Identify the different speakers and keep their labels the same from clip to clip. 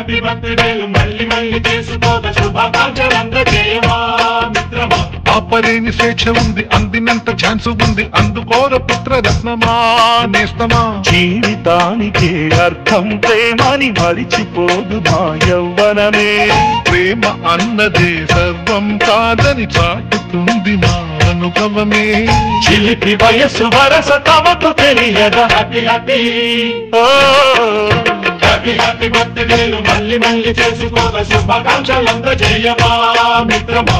Speaker 1: Happy బర్త్డేలు మళ్ళీ మళ్ళీ చేసుకోక శుభాకాంక్షలు అందజేయమా మిత్రమా.
Speaker 2: ఆపలేని స్వేచ్ఛ ఉంది, అందినంత ఛాన్స్ ఉంది, అందుకోర పుత్రరత్నమా నేస్తమా.
Speaker 3: జీవితానికి అర్థం ప్రేమని మరిచిపోదు మా యవ్వనమే.
Speaker 2: ప్రేమ అన్నదే సర్వం కాదని చాటుతుంది మా అనుభవమే.
Speaker 3: చిలిపి వయస్సు వరస తమకు తెలియదా.
Speaker 1: హ్యాపీ హ్యాపీ హ్యాపీ హ్యాపీ బర్త్డేలు మళ్ళీ మళ్ళీ చేసుకోక శుభాకాంక్షలు అందజేయమా మిత్రమా.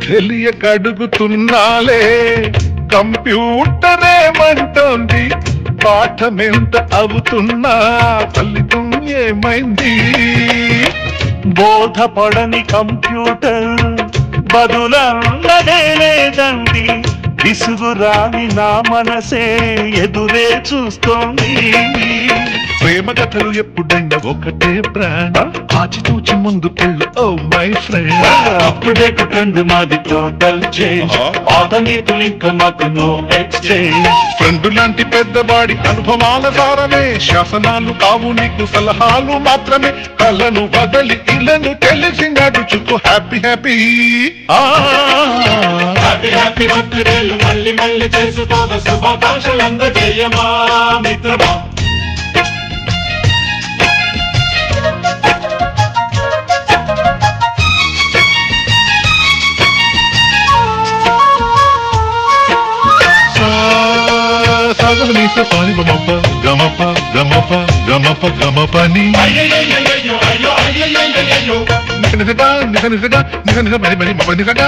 Speaker 2: తెలియకడుగుతున్నాలే కంప్యూటరేమంటోంది, పాఠమెంత అవుతున్నా ఫలితం ఏమైంది.
Speaker 3: బోధపడని కంప్యూటర్ బదులన్నదే లేదండి. విసుగురాని నా మనసే ఎదురే చూస్తోంది.
Speaker 2: ప్రేమ కథలు ఎప్పుడైనా ఒకటే బ్రాండ్, ఆచితూచి ముందుకెళ్ళు ఓ మై ఫ్రెండ్.
Speaker 3: అప్పుడే ట్రెండ్ మాది టోటల్ చేంజ్, పాత నీతులు ఇంకా మాకు నో ఎక్స్చేంజ్.
Speaker 2: ఫ్రెండ్ లాంటి పెద్దవాడి అనుభవాల సారమే, శాసనాలు కావు నీకు సలహాలు మాత్రమే. కళ్ళను వదలి ఇళ్ళను తెలిసి నడుచుకో హ్యాపీ హ్యాపీ.
Speaker 1: హ్యాపీ హ్యాపీ బర్త్డేలు మళ్ళీ మళ్ళీ చేసుకోక శుభాకాంక్షలు అందజేయమా మిత్రమా.
Speaker 2: పాని గమప గమప గమప గమప గమపని నిజ నిజ నిజ నిజ నిజ మరి మరి మప నిజగా.